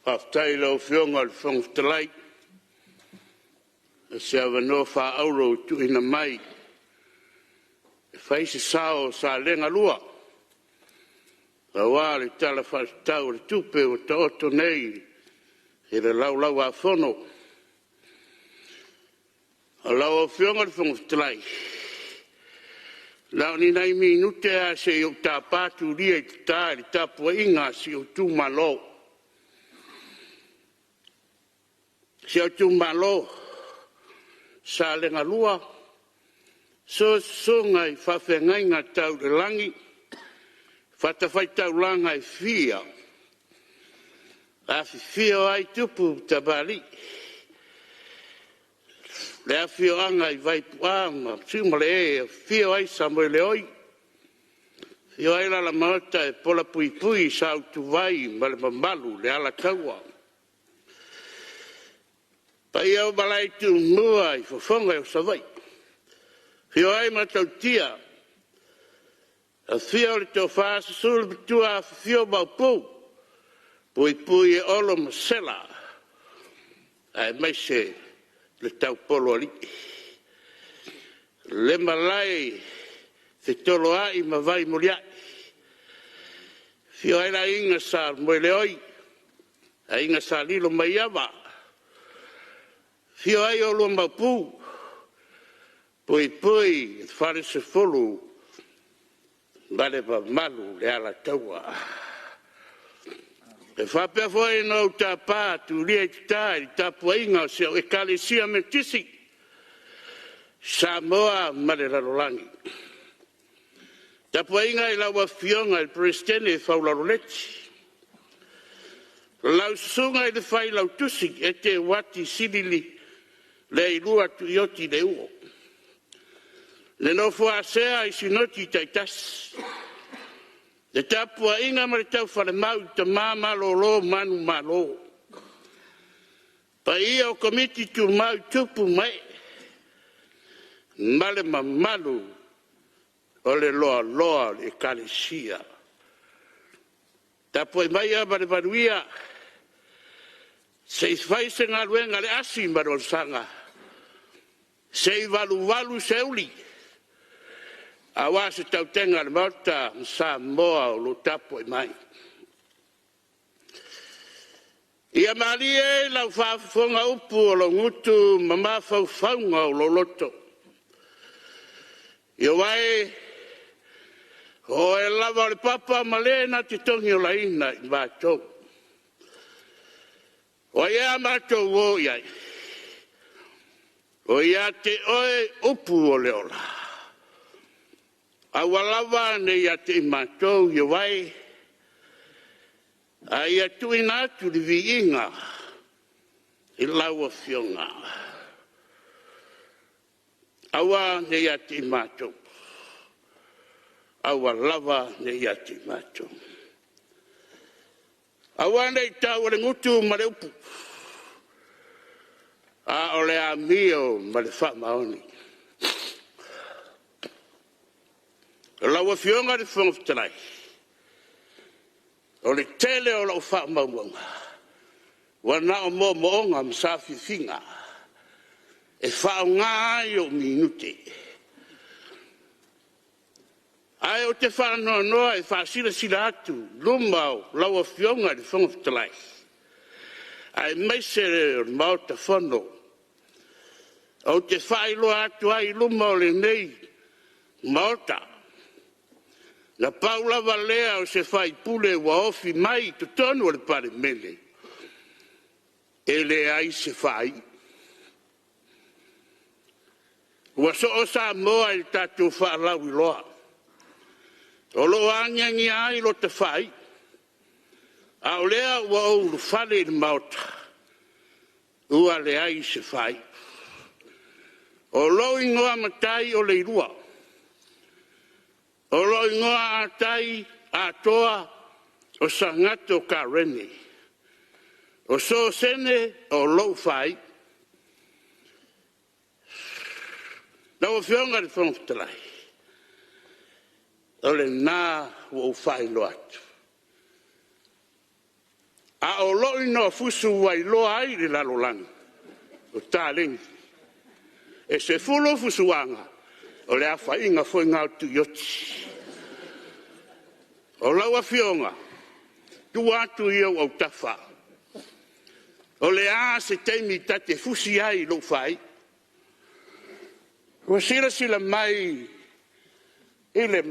Aftai lau fionga le whangtalai. Se awa no wha auro tu ina mai. Whai se sao sa lenga lua. A wā le tala whastau le tupe o ta oto nei. E le lau a whono. A lau a fionga le whangtalai. Lau ni nai minute a se o ta pātu ria i ta li tapua inga si o tu malo. Si o tu malo. Sa lenga lua. So ngai whawhengai ngā tau le langi. Whatawhai tau langa i fia. A fia ai tupu tabali. Le a fia anga i vai puanga. Singole e fia ai Samuel oi. Fia ai la mata e pola pui pui sa utu vai ma le mamalu le ala kaua. Pa iau malai tu mua i fofonga i o savai. Fia ai ma tau tia. A fia o le tau whaasa sulu bitua a fia mau pou. Pui pui e olo masela. Ai mai se le tau polo ali. Le malai te tolo ai ma vai moliai. Fia ai la inga sa moile oi. A inga sa lilo mai awa. Fia ai o lua mau pou. Pui pui whare se folu. Mare pa malu le ala taua. E whapea fwoi nau tā pātu lia i tāi tāpua inga se o e kalesia me tisi. Samoa mare rarolangi. Tāpua inga i laua fionga il presidente whaularoleti. Lau sunga i le whai lau tusi e te wati sidili le ilua tu ioti le uo. Le no fua sea i sinoti taitas. Le tapua inga ma le tau whare mau ta māma lo manu malo. Pa ia o komiti tu mau tupu mai. Male mamalu o le loa le kalesia. Tapua i mai a mare manuia. Se i whai se ngā luenga le asi maro sanga. Se i walu se uli. Awa se tau tenga le mauta sa moa o lo tapo i mai. Ia mali e lau whaafonga upu o lo ngutu mama whauwhaunga o lo loto. Ia wai o e lava le papa malena te tongi o la ina i mātou. O ia mātou o iai. O ia te oe upu o le ola. Awalawa ne ia te mātou i wai. A ia tui nātu li vi inga. I laua fionga. Awa ne ia te mātou. Awalawa ne ia te mātou. Awa ne i tau le ngutu ma le upu. A ole a mio ma le wha maoni. Laua fionga le whangaftarai. O le tele o lau wha mauanga. Wana o mo moonga msafi finga. E wha o ngā ai o minute. Ai o te wha noa e wha sila atu. Lumau laua fionga le whangaftarai. Ai meisere o mauta whono. O te wha ilo atu ai lumau le nei. Mauta. Na paula valea o se fai pule wa ofi mai to tonu o le pare mele. E le ai se fai. Ua so o sa moa il tatu wha lau i loa. O lo anyangi ai lo te fai. A o lea ua o lu fale il mauta. Ua le ai se fai. O lo ingoa matai o le irua. O lo ingoa atai atoa o Sagato Karene. O so sene o lo fai. Na o fionga le whangaftalai. O le nā o fai lo atu. A o loi no fusu wai loa ai le lalolangi. O tālengi. E se fulo fusuanga. O le awha inga foi ngau tu yoti. O laua fionga. Tu atu i au tafa. O le a se teimi tate fusi ai lo fai. O sila mai. Ele.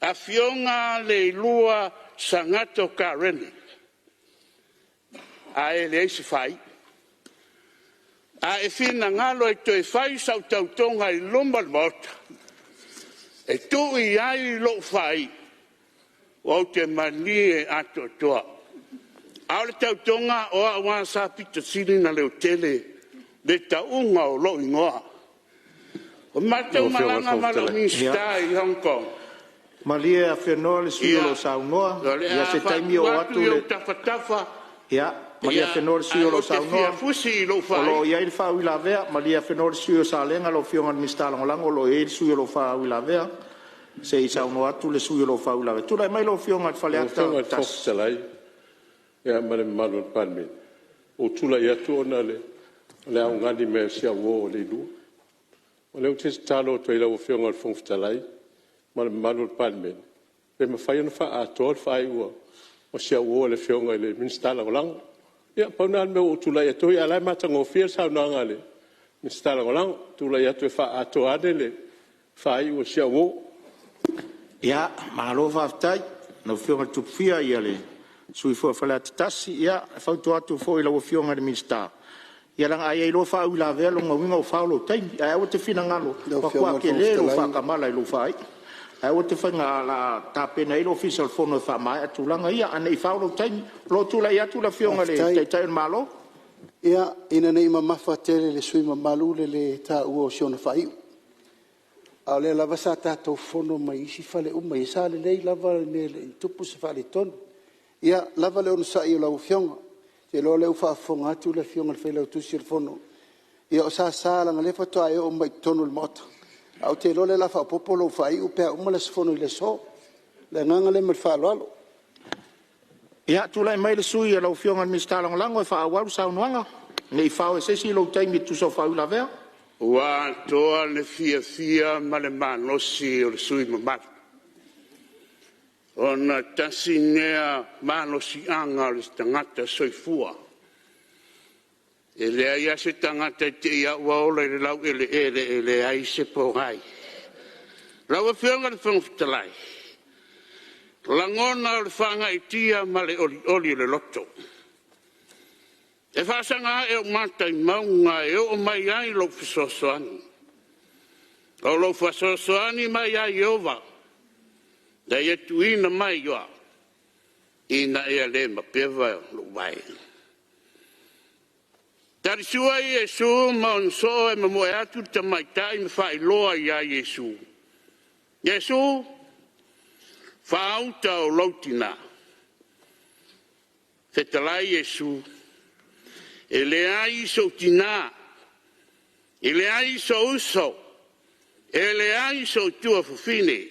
A fionga LEILUA Sagato Karene. A ele eisi fai. A e fina ngalo e toi fai sau tautonga i lomba mota. E tu i ai lo fai. O te manie ato toa. A le tautonga o a wan sa pito siri na Lautele. Le taunga o lo ingoa. O matau malanga malo minsta i Hong Kong. Malia whenua le sui lo saunoa. Ia se taimi o atu le... Ia, malia whenua le sui lo saunoa. O lo ia il whau i la vea. Malia whenua le sui o salenga lo whionga ni mista langolango. O lo e il sui lo whau i la vea. Se i saunoa atu le sui lo whau i la vea. Tula mai lo whionga i whale ata. O whionga i whoktalai. Ia mare manu palme. O tula i atu ona le au ngani me sia wo le lu. O le utis talo to i la o whionga i whoktalai. Mare manu palme. Pe ma whai ana wha ato whai ua. O sia wo le whionga i le minsta langolango. Ia pauna me o tula i atu. Ia lai matango whia saunanga le. Minsta langolango. Tula i atu e wha ato ane le. Whai ua sia wo. Ia, mahalo whaftai. Na whionga tupwhia ia le. Sui fua whale atatasi, ia, whautu atu fo i lau whionga le minsta. Ia langa ai lo whau i la vea longa winga o whau lo taimi. Ai awa te whina ngalo. Wakua ke le lo whakamala i lo whai. Ai awa te whainga la tāpena i lo official fono e whamai atu langa ia. Ane i whau lo taimi. Lo tula i atu la whionga le teitai malo. Ia, ina nei mamafa tele le sui mamalule le tā ua o siona whaiu. Au le lava sa tātou fono mai isi whale uma i sa le lei lava ne le tupu se whale tonu. Ia, lava leo nasa i o lau whionga. Te lo leo whaafonga atu le whionga le whaile o tusi le fono. Ia o sa langa le whatoa e o mai tonu le mota. Au te lo le la whaapopo lo whai upea umala se fono i le so. Le nganga le mal whaaloalo. Ia, tula i mai le sui e lau whionga le minsta langolango e whaawaru saunuanga. Nei whao e sesi lo taimi tuso whau la vea. Ua toa le fia ma le manosi o le sui mamata. Ona tasi nea manosi anga le tangata soifua. E le aia se tangata te ia waola le lau ele ai se pogai. Lau e whionga le whangfitalai. Langona le whanga i tia ma le oli le loto. E whasanga e o mata i maunga e o mai ai lo fisosoani. O lo fisosoani mai ai ova. Da ia tuina mai yoa. Ina ea le ma pewa lo vai. Tari sua i Yesu ma on so e ma moe atu ta mai tai me whai loa i a Yesu. Yesu, whauta o lautina. Fetalai Yesu. E le ai so tina. E le ai so uso. E le ai so tua fufine.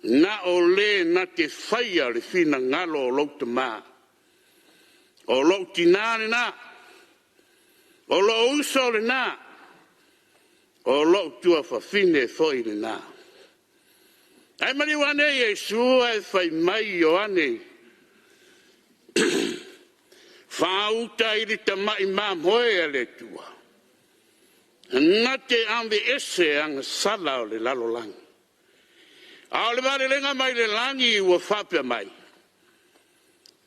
Na o le na te whaia le whina ngalo o lauta maa. O lautina le na. O lo uso le na. O lautua fufine foi le na. Ai mani wane Yesu e whai mai o ane. Whauta i rita mai mamoe le tua. Nga te ambe ese anga sala o le lalo langi. Ao le vare lenga mai le langi ua whapea mai.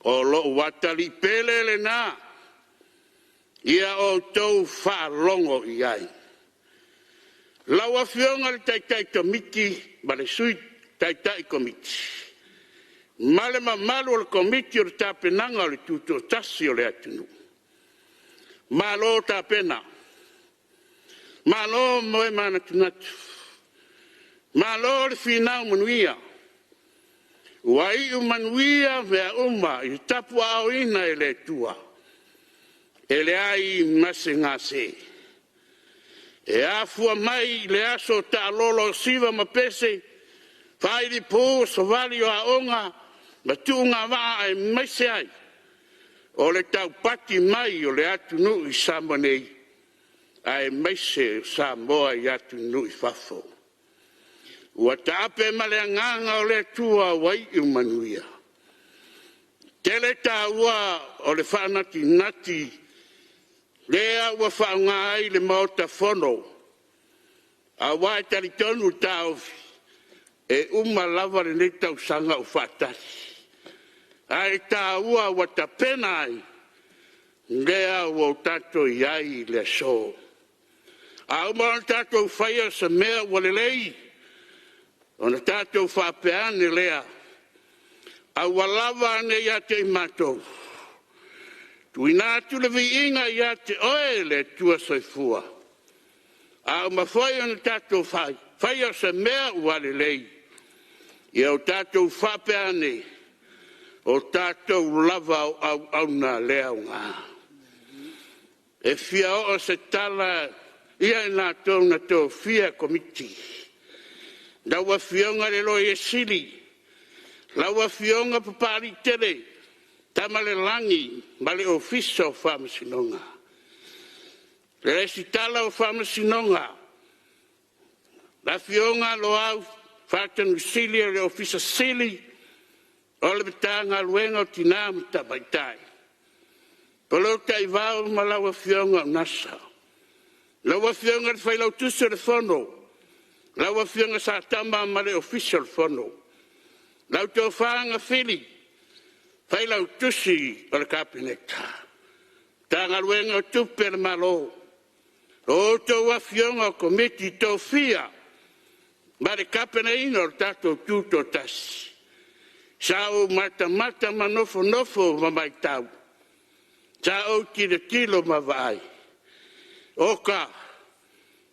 O lo watali pele le na. Ia o tau whaalongo i ai. Laua whionga le taitai komiti, ma le sui taitai komiti. Male ma malu le komiti o le tāpenanga o le tuto tasi o le atunu. Malo tāpena. Malo moe mana tunatu. Malo le finau manuia. Wai u manuia vea uma i tapu au ina e le tua. E le ai mase ngase. E afua mai le aso ta lolo siva ma pese. Fai di po so vali o a onga. Ma tuunga waa e maise ai. O le tau pati mai o le atu nu i Samoanei. Ai maise Samoa i atu nu i fafo. Ua taape maleanganga o le tua wai i manuia. Tele taua o le whanati nati. Lea ua whaunga ai le maota fono. A wai tari tonu taufi. E lava le nei tau sanga o whatasi. Ai taua ua tapena ai. Lea ua tato iai le so. A umana tato whaia sa mea ua le lei. Ona tato whapeane lea. A ua lava ane ia te matou. Tuina atu le viinga ia te oe le tua soifua. A umawhai ona tato whai. Whaia sa mea ua le lei. Ia o tato whapeane. O tato lava au na lea ngā. E fia o se tala ia nā tau na tau fia komiti. Laua fionga le loi e sili. Laua fionga papari tere. Tamale langi male ofisa o whamasinonga. Le resi tala o whamasinonga. La fionga lo au whatanu sili le ofisa sili. O le betanga luenga o tina mta baitai. Polo tai vau ma laua fionga nasa. Laua fionga le whailau tuso le fono. Laua fionga sa tamba ma le official fono. Lau tau whaanga whili. Whailau tusi o le kapineta. Tanga luenga o tupe le malo. O tau wa fionga o komiti tau fia. Ma le kapina o tato tuto tasi. Sao mata manofo mamai tau. Sao kilo mawai. Oka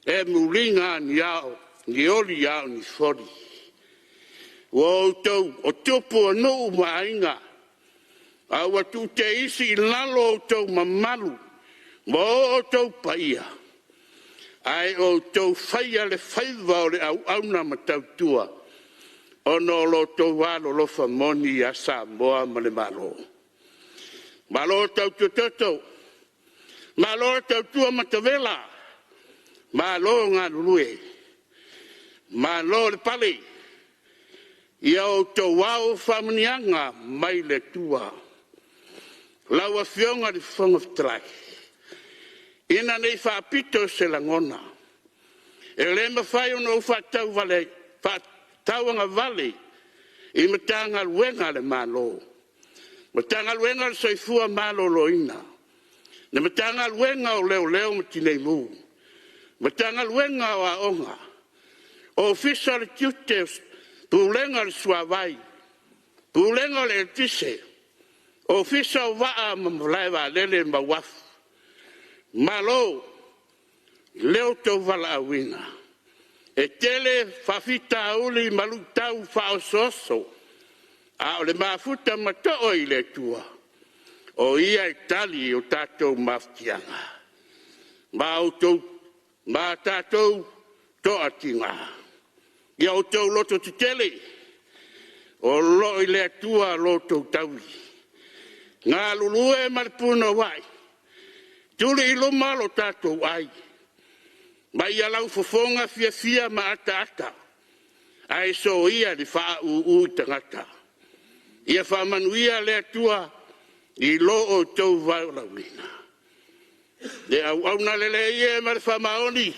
e mulinga ni ao, ni oli ao ni fori. O tau, o tupu no mainga. A watu te isi lalo o tau mamalu. Mo o tau paia. Ai o tau whaia le whaiva o le au na matau tua. Ono lo tau walo lo famoni a Samoa ma le malo. Malo tau tutoto. Malo tau tua matavela. Malo ngā lulue. Malo le pale. Ia o tau wao whamanianga mai le tua. Laua fionga di whangaftarai. Ina nei whapito se langona. E le mawhai ono whatau vale. Tauanga vale. I matanga luenga le malo. Matanga luenga le soifua malo loina. Na matanga luenga o leo matinei mu. Matanga luenga o aonga. O fisa le tiute pulenga le suavai. Pulenga le tise. O fisa o waa mamlaiva lele mawafu. Malo. Leo tau vala awina. E tele fafita uli malutau faososo. A o le mafuta matao i le tua. O ia Itali o tatou maftianga. Ma tatou toa tinga. Ia o tau loto te tele. O lo i le tua loto taui. Ngā lulue marpuna wai. Tuli iluma lo tatou ai. Ma ia lau fofonga fia ma ata. Ai so ia li faa uu tangata. Ia wha manuia le tua i lo o tau vaulawina. Le au na lele ie ma le wha maoni.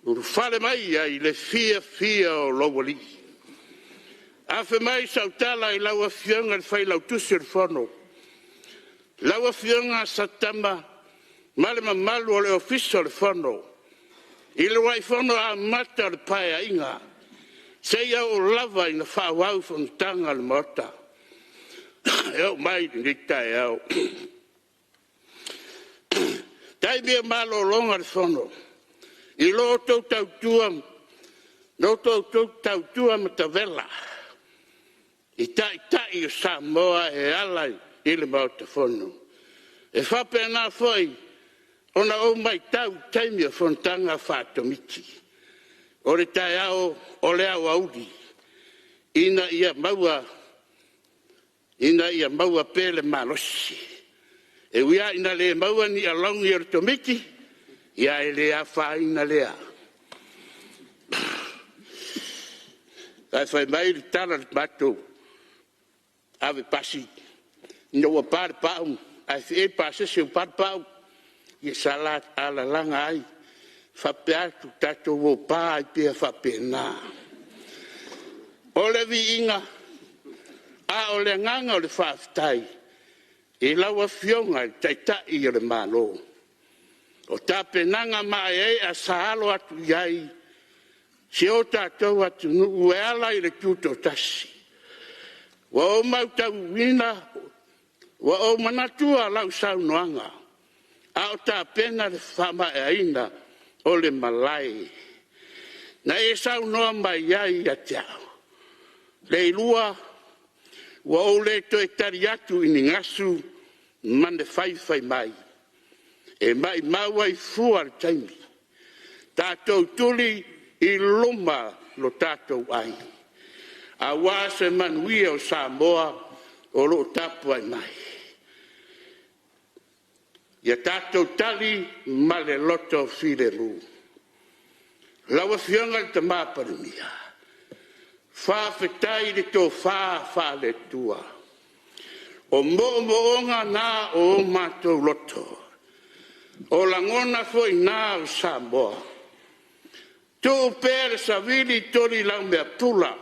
Uru whale mai ai le fia o lowali. Afe mai sautala i laua fionga le whai lau tusir whono. Laua fionga satama ma le mamalu o le ofisa le whono. I le wai whono a mata le paia inga. Seia o lava ina whawau whanutanga le mota. Eo mai ni tai au. Tai mea malo longa le whono. I lo tau tautua. No tau tautua matavela. I tai o Samoa e alai i le mauta whono. E whapena foi. Ona o mai tau taimi o whanutanga whatomiti. O le tai au, o le au audi. Ina ia maua ina ia maua pele malosi. E wia ina le maua ni alaungi ar tomiti, ia e le a wha ina lea. Ai whai mai li tala le matou, ave pasi, ina ua pare pau, ai e pase se u pare pau, ia salat ala langa ai, whape atu tatou o pā ai pia whape nā. O le vi inga, a o le nganga o le whaafitai, e laua fionga i taitai i le malo. O tape nanga mai e a sahalo atu iai, se o tātou atu nuu e ala i le tuto tasi. Wa o mautau wina, wa o manatua lau saunoanga, a o tāpena le whama e aina o le malai. Na e saunoa mai iai a tiao. LEILUA, wa o le to e tari atu i ni ngasu, mane whai mai. E mai maua i fua le taimi. Tātou tuli i luma lo tātou ai. A wāse manuia o Samoa o lo tapu ai mai. Ia tātou tali ma le loto file lu. Laua fionga le tamaparimia. Whawhetai le tō wha le tua. O moonga nā o mātou loto. O langona foi nā o Samoa. Tō pēre sa vili tori lau mea pula.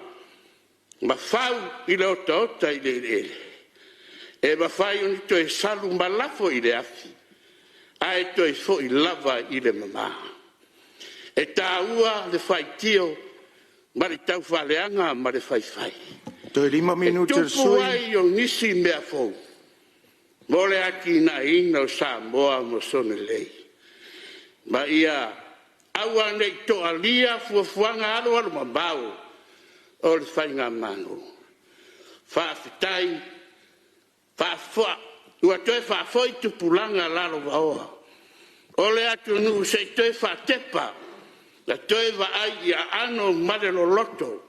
Ma whau i le ota i le ele. E ma whai uni to e salu malafo i le afi. Ai to e fo i lava i le mama. E tā ua le whai tio. Mari tau whaleanga ma le whai. Toi 5 minutos e tupu ai o nisi mea fou. Mole aki na ina o Samoa mo sone lei. Ma ia aua nei to alia fuafuanga alo alo mabau. O le whainga manu. Whaafitai. Whaafua. Ua toi whaafoi tupulanga lalo waoa. O le atu nu se toi whaatepa. La toi wa ai ia ano mare lo loto.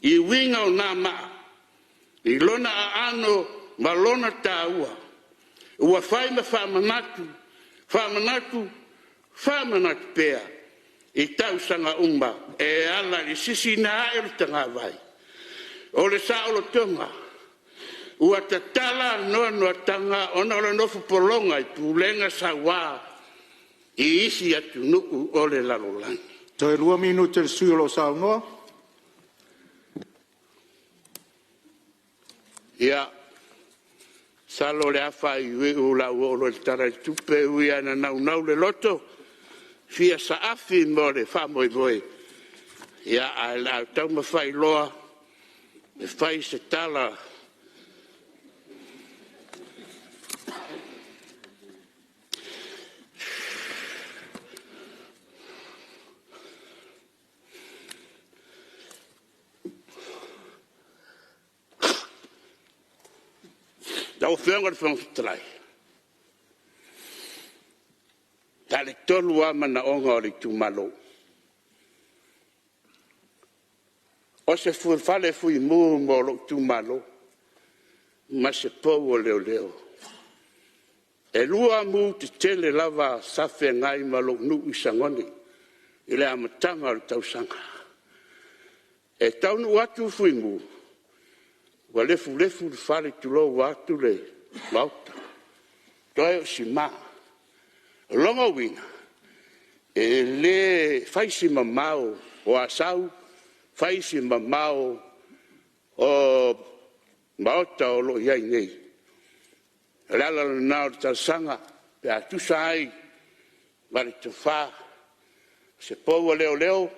I winga o nā maa. I lona a ano ma lona tā ua. Ua whai ma whamanatu. Whamanatu pēa. I tausanga umma. E ala i sisi nā e tanga vai. O le sa o lo tonga. Ua tatala noa tanga ona o le nofu polonga i pulenga sa wā. I isi atu nuku o le lalolangi. Toi 2 minutos sui lo saunoa. Ia, salo le afa i u la uolo le tara i tupe ui ana nau le loto, fia sa afi mo le famo i voe. Ia, a la tau ma fai loa, e fai se tala. Tau whianga le whangtrai. Ta le tolu a mana onga o le tumalo. O se fale fui mu mo lo tumalo. Ma se pou o leo. E lua mu te tele lava safe ngai ma lo nu isangoni. I le amatanga o le tausanga. E tau nu atu fui mu. Wa lefu le fale tulo watu le mauta. Toi o si maa. Longa wina. E le faisi mamao o asau. Faisi mamao o mauta o lo iai nei. Lala le nao ta sanga. Pe atusa ai. Mari te wha. Se poua leo.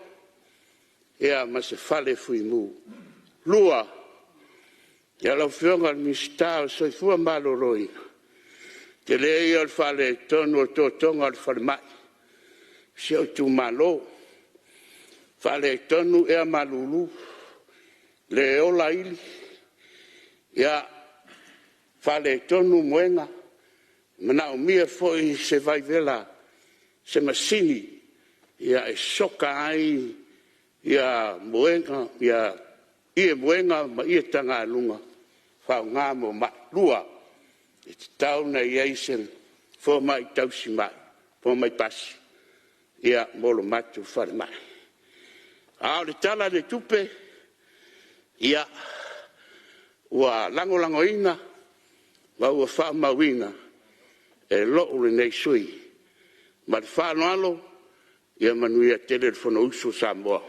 Ea ma se fale fui mu. Lua. Ia lau whionga ni stau soi fua malo roi. Te lei al fale tonu o tōtonga al fale mai. Se o tu malo. Fale tonu ea malulu. Le ola ili. Ia fale tonu muenga. Mana o mia foi se vai vela. Se masini. Ia e soka ai. Ia muenga. Ia muenga ma ia tanga alunga. whaunga mo lua. E te tau na iei se fo mai tausi mai, fo mai pasi. Ia molo matu whare mai. Ao le tala le tupe, ia ua lango ina, wa ua wha mawina, e loo le nei sui. Ma le wha alo, ia manuia tele le whono uso sa moa.